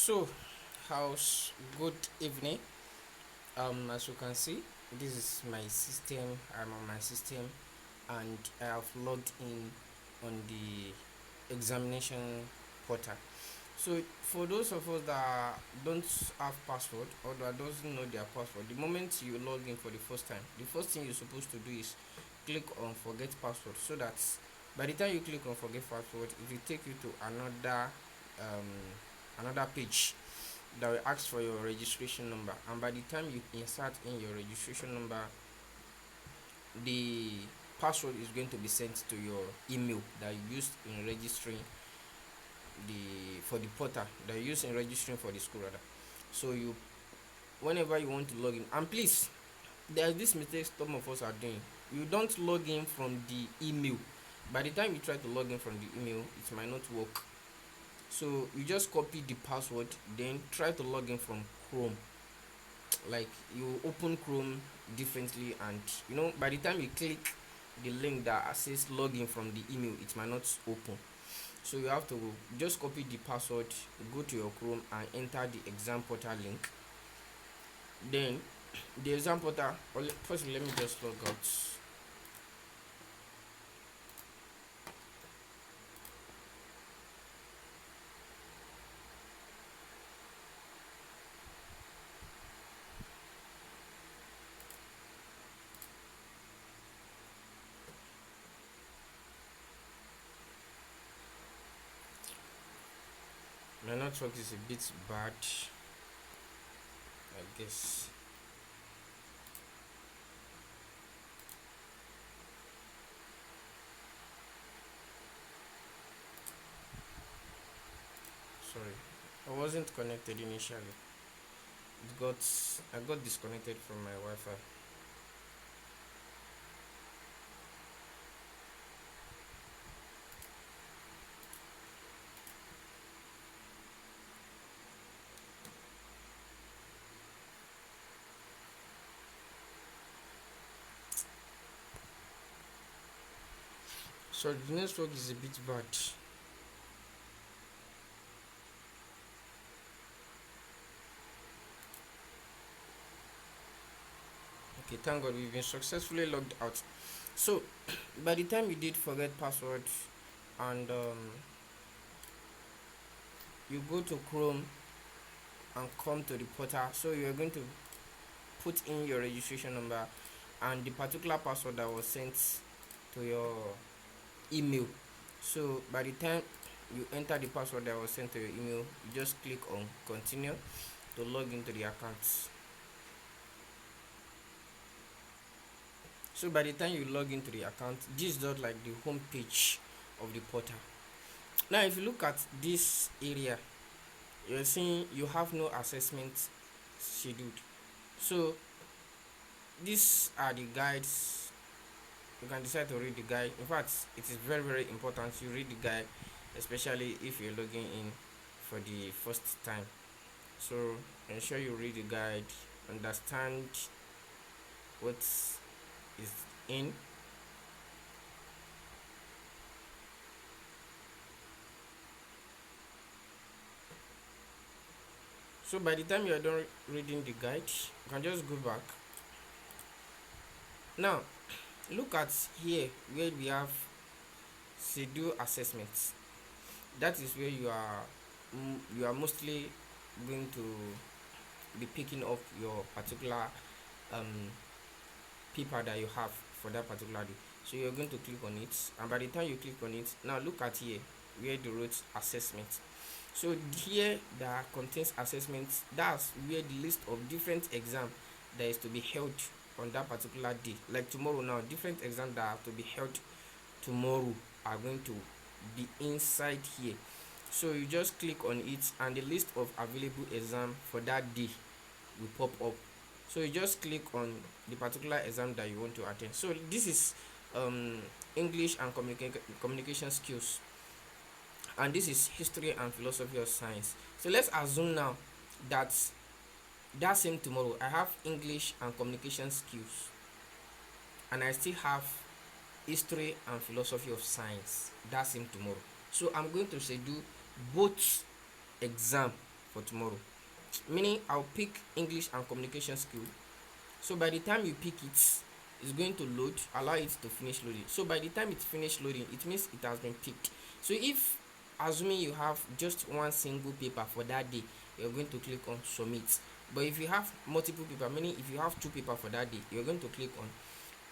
So, how's good evening? As you can see, this is my system. I'm on my system, and I have logged in on the examination portal. So, for those of us that don't have password or that doesn't know their password, the moment you log in for the first time, the first thing you're supposed to do is click on forget password, so that by the time you click on forget password, it will take you to um, another page that will ask for your registration number, and by the time you insert in your registration number, the password is going to be sent to your email that you used in registering the portal, that you used in registering for the school rather. So you, whenever you want to log in, and please, there's this mistake some of us are doing. You don't log in from the email. By the time you try to log in from the email, it might not work. So you just copy the password, then try to log in from Chrome. Like, you open Chrome differently, and by the time you click the link that says login from the email, it might not open. So you have to just copy the password, go to your Chrome and enter the exam portal link. Then the exam portal, first let me just log out. My network is a bit bad, I guess. Sorry, I wasn't connected initially. I got disconnected from my Wi-Fi. So the network is a bit bad. Okay, thank God we've been successfully logged out. So by the time you did forget password, and you go to Chrome and come to the portal, so you're going to put in your registration number and the particular password that was sent to your email. So by the time you enter the password that was sent to your email, you just click on continue to log into the account. So by the time you log into the account, this is just like the home page of the portal. Now if you look at this area, you're seeing you have no assessment scheduled. So these are the guides. You can decide to read the guide. In fact, it is very, very important you read the guide, especially if you're logging in for the first time. So ensure you read the guide, understand what is in. So by the time you're done reading the guide, you can just go back. Now look at here where we have schedule assessments. That is where you are mostly going to be picking up your particular um paper that you have for that particular day. So you're going to click on it, and by the time you click on it, now look at here where the wrote assessment. So here that contains assessments, that's where the list of different exams that is to be held on that particular day. Like tomorrow, now different exams that have to be held tomorrow are going to be inside here. So you just click on it, and the list of available exam for that day will pop up. So you just click on the particular exam that you want to attend. So this is English and communication skills, and this is history and philosophy of science. So let's assume now that that same tomorrow I have English and communication skills, and I still have history and philosophy of science that same tomorrow. So I'm going to say do both exam for tomorrow. Meaning I'll pick English and communication skill. So by the time you pick it, it's going to load, allow it to finish loading. So by the time it's finished loading, it means it has been picked. So if, assuming you have just one single paper for that day, you're going to click on submit. But if you have multiple paper, meaning if you have two paper for that day, you're going to click on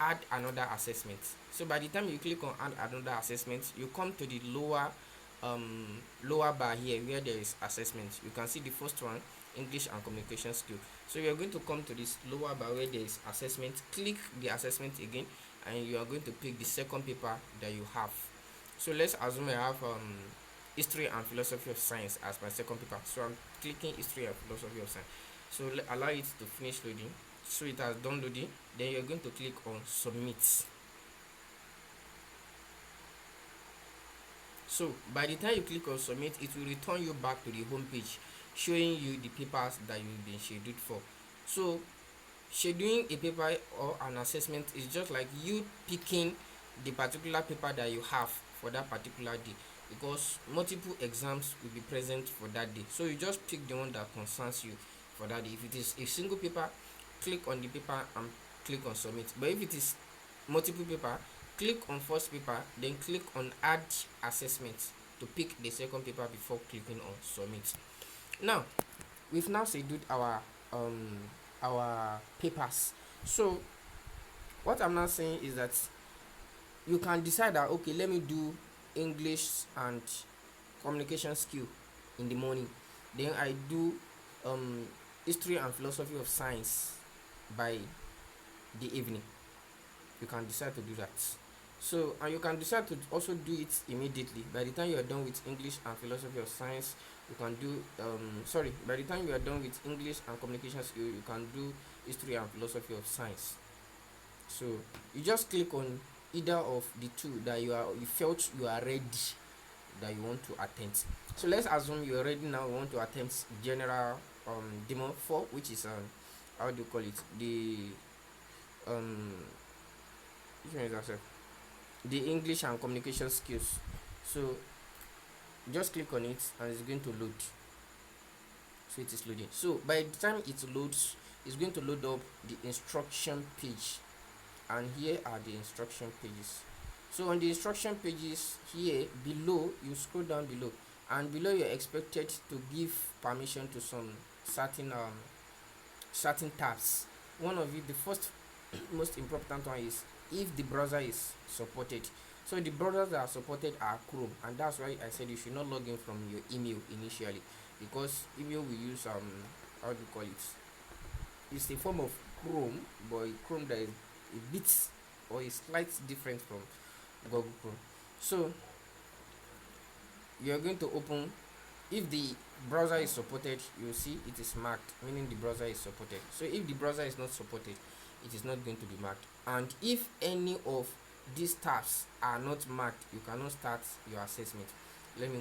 add another assessment. So by the time you click on add another assessment, you come to the lower bar here where there is assessment. You can see the first one, English and communication skill. So you are going to come to this lower bar where there is assessment, click the assessment again, and you are going to pick the second paper that you have. So let's assume I have history and philosophy of science as my second paper. So I'm clicking history and philosophy of science. So allow it to finish loading. So it has done loading. Then you're going to click on submit. So by the time you click on submit, it will return you back to the home page, showing you the papers that you've been scheduled for. So scheduling a paper or an assessment is just like you picking the particular paper that you have for that particular day, because multiple exams will be present for that day. So you just pick the one that concerns you for that day. If it is a single paper, click on the paper and click on submit. But if it is multiple paper, click on first paper, then click on add assessment to pick the second paper before clicking on submit. Now we've now scheduled our papers. So what I'm now saying is that you can decide that, okay, let me do English and communication skill in the morning, then I do history and philosophy of science by the evening. You can decide to do that. So, and you can decide to also do it immediately. By the time you are done with English and philosophy of science, you can do by the time you are done with English and communication skill, you can do history and philosophy of science. So you just click on either of the two that you felt you are ready, that you want to attempt. So let's assume you are ready now. You want to attempt general demo 4, which is how do you call it, the which one is that, sir? The English and communication skills. So just click on it and it's going to load. So it is loading. So by the time it loads, it's going to load up the instruction page, and here are the instruction pages. So on the instruction pages here below, you scroll down below, and below you're expected to give permission to some certain tabs. One of it, the first most important one, is if the browser is supported. So the browsers that are supported are Chrome, and that's why I said you should not log in from your email initially, because email we use how do you call it, it's a form of Chrome, but Chrome that is a bit or is slightly different from Google Chrome. So you're going to open, if the browser is supported, you will see it is marked, meaning the browser is supported. So if the browser is not supported, it is not going to be marked. And if any of these tabs are not marked, you cannot start your assessment. Let me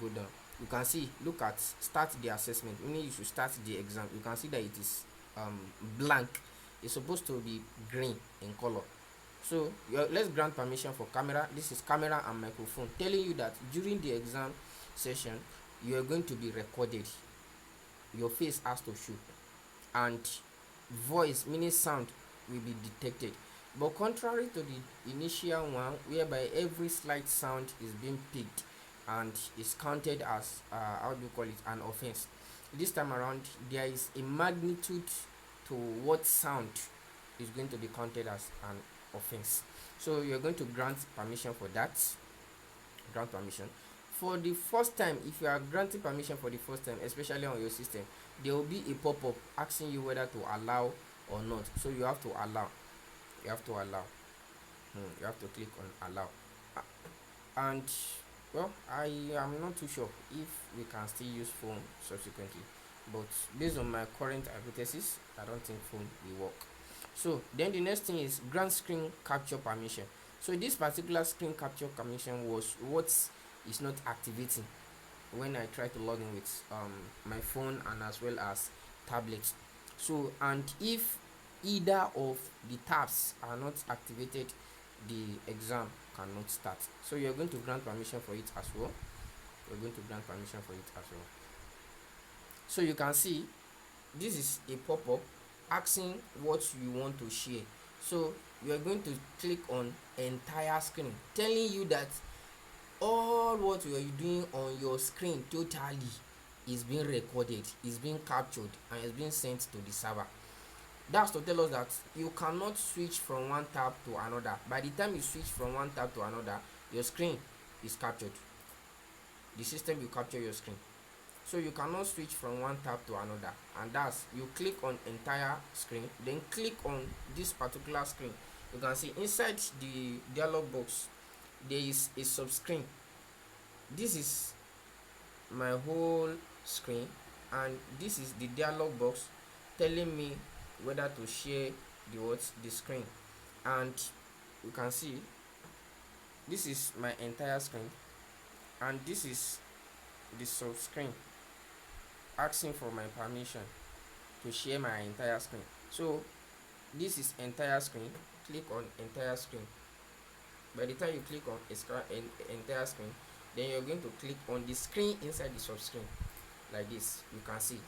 go down. You can see, look at start the assessment, meaning you should start the exam. You can see that it is blank. It's supposed to be green in color. So let's grant permission for camera. This is camera and microphone, telling you that during the exam session you are going to be recorded. Your face has to show, and voice, meaning sound, will be detected. But contrary to the initial one, whereby every slight sound is being picked and is counted as how do you call it, an offense, this time around there is a magnitude to what sound is going to be counted as an offense. So you're going to grant permission for that. Grant permission for the first time. If you are granting permission for the first time, especially on your system, there will be a pop-up asking you whether to allow or not. So you have to allow. You have to allow. You have to click on allow. And well, I am not too sure if we can still use phone subsequently, but based on my current hypothesis, I don't think phone will work. So then the next thing is grant screen capture permission. So this particular screen capture permission was what is not activating when I try to log in with my phone and as well as tablet. So, and if either of the tabs are not activated, the exam cannot start. So you're going to grant permission for it as well. You're going to grant permission for it as well. So you can see this is a pop-up asking what you want to share. So you are going to click on entire screen, telling you that all what you are doing on your screen totally is being recorded, is being captured, and is being sent to the server. That's to tell us that you cannot switch from one tab to another. By the time you switch from one tab to another, your screen is captured. The system will capture your screen. So you cannot switch from one tab to another, and that's, you click on entire screen, then click on this particular screen. You can see inside the dialog box there is a sub screen. This is my whole screen, and this is the dialog box telling me whether to share the screen. And you can see this is my entire screen, and this is the sub screen asking for my permission to share my entire screen. So this is entire screen. Click on entire screen. By the time you click on entire screen, then you're going to click on the screen inside the sub screen like this. You can see.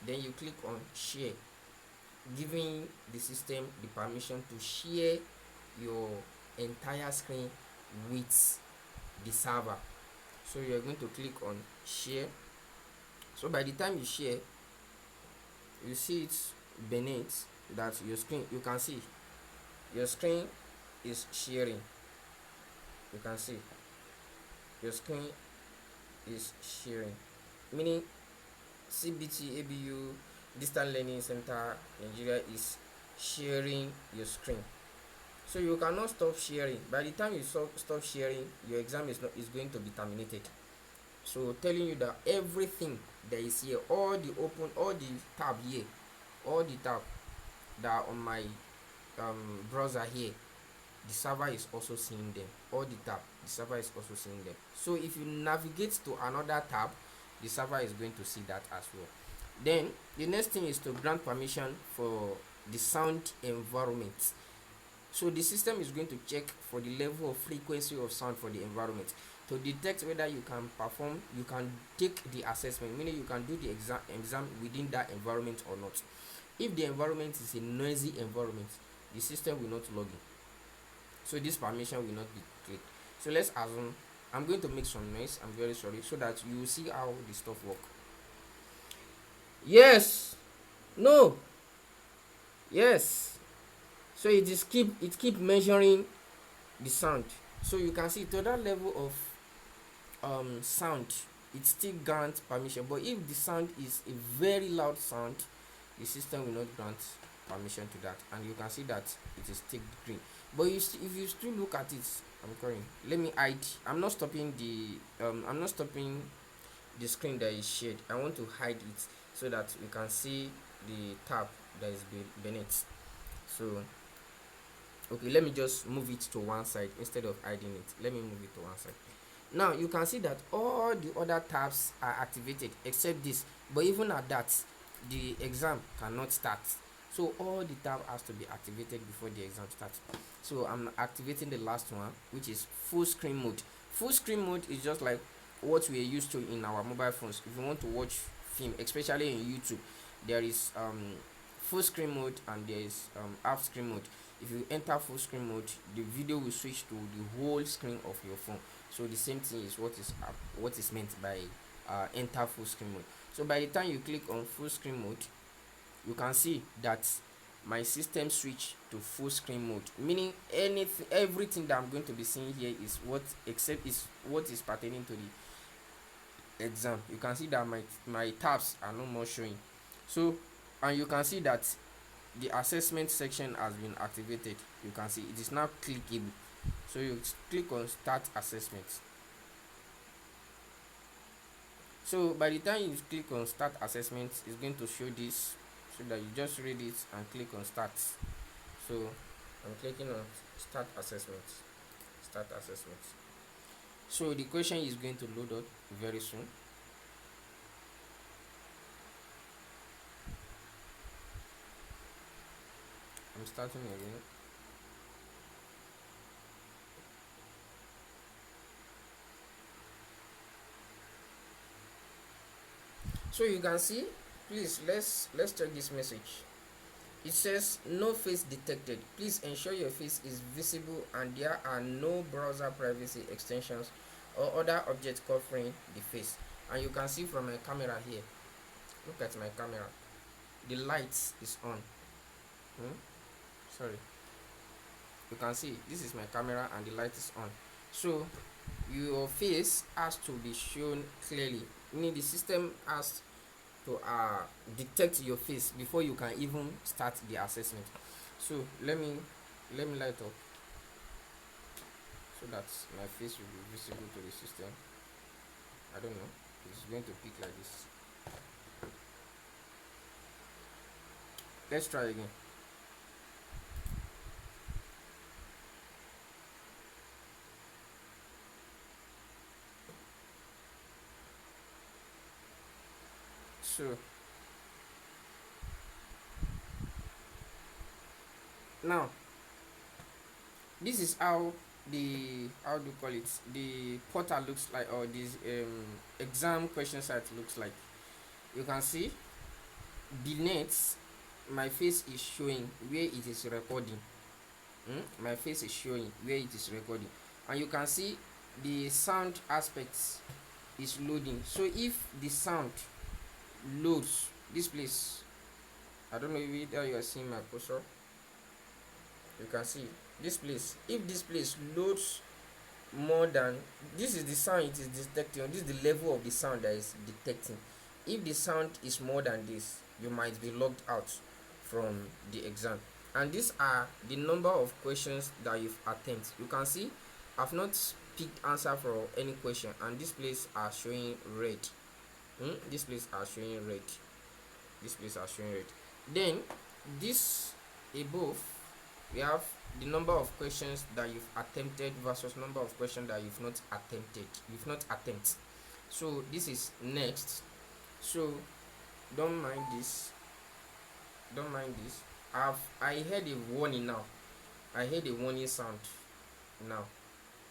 Then you click on share, giving the system the permission to share your entire screen with the server. So you're going to click on share. So by the time you share, you see it beneath that your screen, you can see your screen is sharing. You can see your screen is sharing, meaning CBT ABU Distant Learning Center Nigeria is sharing your screen. So you cannot stop sharing. By the time you stop sharing, your exam is going to be terminated. So telling you that everything that is here, all the tab here, all the tab that are on my browser here, the server is also seeing them. All the tab, the server is also seeing them. So if you navigate to another tab, the server is going to see that as well. Then the next thing is to grant permission for the sound environment. So the system is going to check for the level of frequency of sound for the environment to detect whether you can perform, you can take the assessment, meaning you can do the exam within that environment or not. If the environment is a noisy environment, the system will not log in. So this permission will not be clicked. So let's assume I'm going to make some noise. I'm very sorry, so that you will see how the stuff work. Yes. No. Yes. So it keep measuring the sound. So you can see to that level of sound, it still grants permission. But if the sound is a very loud sound, the system will not grant permission to that, and you can see that it is ticked green. But if you still look at it, I'm going, let me hide. I'm not stopping the screen that is shared. I want to hide it so that you can see the tab that is beneath. So okay, let me just move it to one side instead of hiding it. Let me move it to one side. Now you can see that all the other tabs are activated except this. But even at that, the exam cannot start. So all the tab has to be activated before the exam starts. So I'm activating the last one, which is full screen mode. Full screen mode is just like what we are used to in our mobile phones. If you want to watch film, especially in YouTube, there is full screen mode and there is half screen mode. If you enter full screen mode, the video will switch to the whole screen of your phone. So the same thing is what is meant by enter full screen mode. So by the time you click on full screen mode, you can see that my system switch to full screen mode, meaning everything that I'm going to be seeing here is what is pertaining to the exam. You can see that my tabs are no more showing. So, and you can see that the assessment section has been activated. You can see it is now clickable. So you click on start assessment. So by the time you click on start assessment, it's going to show this, so that you just read it and click on start. So I'm clicking on start assessment. So the question is going to load up very soon. I'm starting again. So you can see please let's check this message. It says no face detected. Please ensure your face is visible and there are no browser privacy extensions or other objects covering the face. And you can see from my camera here. Look at my camera. The light is on. Sorry. You can see this is my camera and the light is on. So your face has to be shown clearly. Meaning the system has to detect your face before you can even start the assessment. So let me light up so that my face will be visible to the system. I don't know, it's going to pick like this. Let's try again. So now this is how how do you call it, the portal looks like, or this exam question site looks like. You can see the net, my face is showing where it is recording. My face is showing where it is recording, and you can see the sound aspects is loading. So if the sound loads this place, I don't know if you are seeing my cursor. You can see this place. If this place loads more than, this is the sound it is detecting, this is the level of the sound that is detecting. If the sound is more than this, you might be logged out from the exam. And these are the number of questions that you've attempted. You can see I've not picked answer for any question, and this place are showing red. This place are showing red. This place are showing red. Then this above, we have the number of questions that you've attempted versus number of questions that you've not attempted. So this is next. So don't mind this. I heard a warning now. I heard a warning sound now.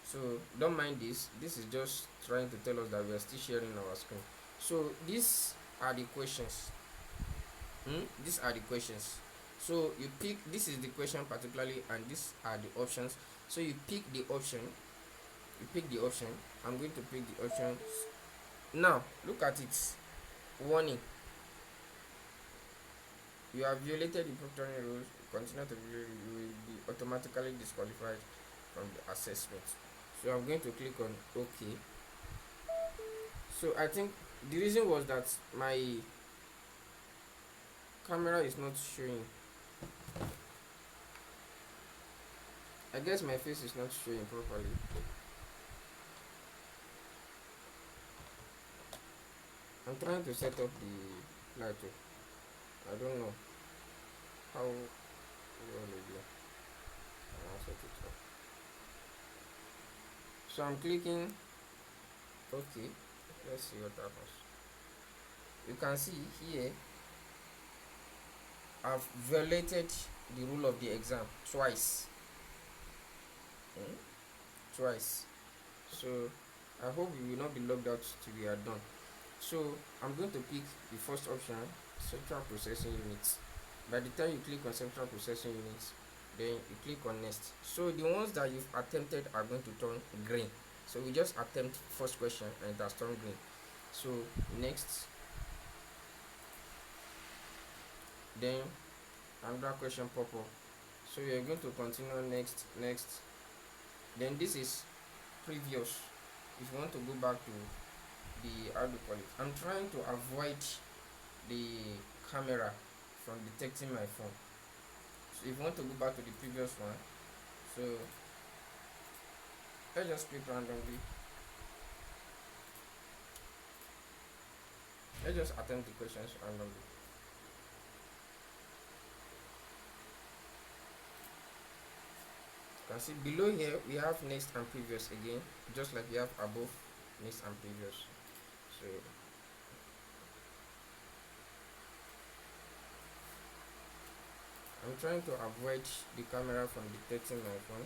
So don't mind this. This is just trying to tell us that we are still sharing our screen. So these are the questions. These are the questions. So you pick, this is the question particularly, and these are the options. So you pick the option. I'm going to pick the options. Now look at it. Warning. You have violated the proctoring rules. Continue to violate, you will be automatically disqualified from the assessment. So I'm going to click on OK. So I think the reason was that my camera is not showing. I guess my face is not showing properly. I'm trying to set up the light. I don't know how well it is. I'll set it up. So I'm clicking OK. Let's see what happens. You can see here I've violated the rule of the exam twice. So I hope you will not be logged out till we are done. So I'm going to pick the first option, central processing units. By the time you click on central processing units, then you click on next. So the ones that you've attempted are going to turn green. So we just attempt first question and it has turned green. So next, then another question pop up. So you're going to continue next. Then this is previous. If you want to go back to the, how do you call it, I'm trying to avoid the camera from detecting my phone. So if you want to go back to the previous one, so let's just pick randomly. Let's just attempt the questions randomly. You can see below here we have next and previous again, just like we have above next and previous. So I'm trying to avoid the camera from detecting my phone.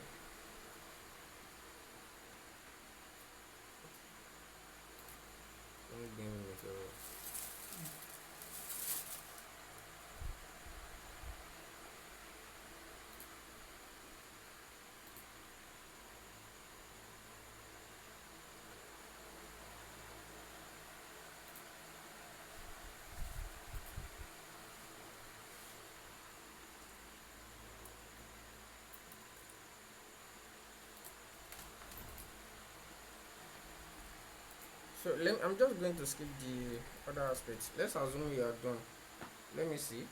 So I'm just going to skip the other aspects. Let's assume you are done. Let me see.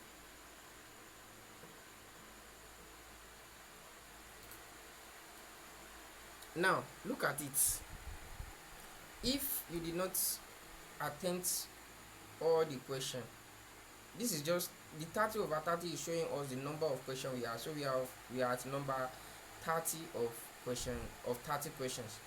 Now look at it. If you did not attempt all the question, this is just the 30 over 30 is showing us the number of questions we have. So we are at number 30 of question of 30 questions,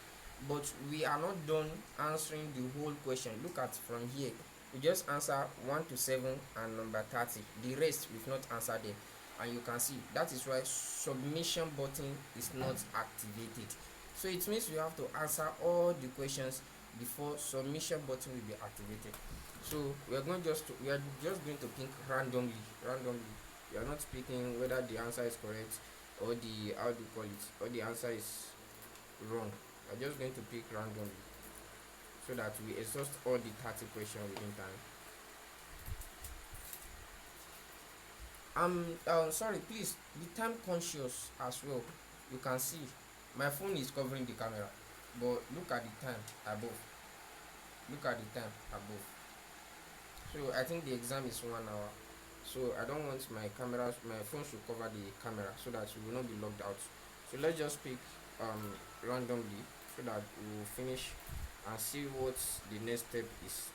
but we are not done answering the whole question. Look at from here, we just answer 1 to 7 and number 30. The rest we've not answered them, and you can see that is why submission button is not activated. So it means we have to answer all the questions before submission button will be activated. So we are just going to pick randomly. We are not picking whether the answer is correct or the how do you call it, or the answer is wrong. We are just going to pick randomly so that we exhaust all the 30 questions within time. Sorry, please be time conscious as well. You can see my phone is covering the camera, but look at the time above. Look at the time above. So I think the exam is 1 hour. So I don't want my phone should cover the camera so that you will not be logged out. So let's just pick randomly so that we will finish and see what the next step is.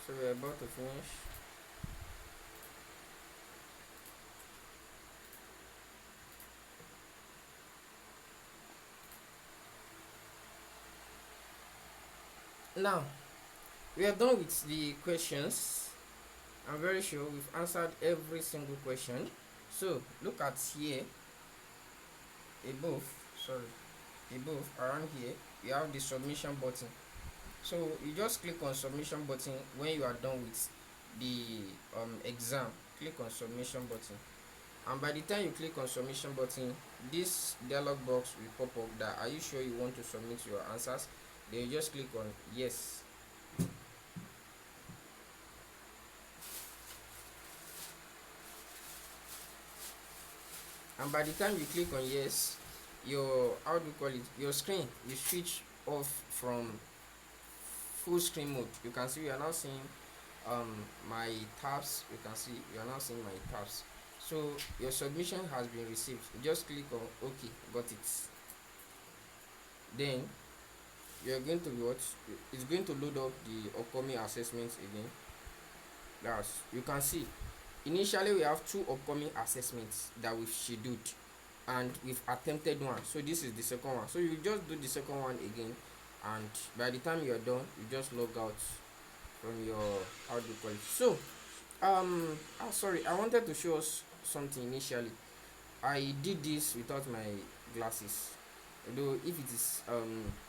So we're about to finish. Now we are done with the questions. I'm very sure we've answered every single question. So look at here above, sorry, above around here you have the submission button. So you just click on submission button when you are done with the exam. Click on submission button, and by the time you click on submission button, this dialog box will pop up that are you sure you want to submit your answers. Then you just click on yes. And by the time you click on yes, your how do you call it, your screen will switch off from full screen mode. You can see we are now seeing my tabs. You can see you are now seeing my tabs. So your submission has been received. You just click on okay, got it. Then you are going to be what, it's going to load up the upcoming assessments again. That's, you can see initially we have 2 upcoming assessments that we've scheduled and we've attempted one. So this is the second one. So you just do the second one again, and by the time you're done, you just log out from your how do you call it. So sorry, I wanted to show us something initially. I did this without my glasses. Though if it is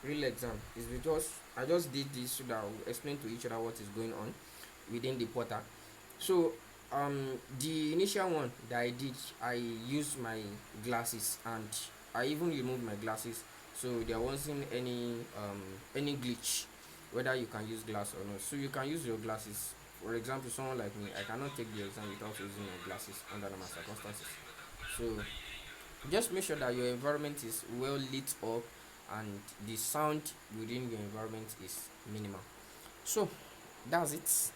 real exam, it's because I just did this so that we'll explain to each other what is going on within the portal. So the initial one that I did, I used my glasses and I even removed my glasses, so there wasn't any glitch whether you can use glass or not. So you can use your glasses. For example, someone like me, I cannot take the exam without using my glasses under normal circumstances. So just make sure that your environment is well lit up and the sound within your environment is minimal. So that's it.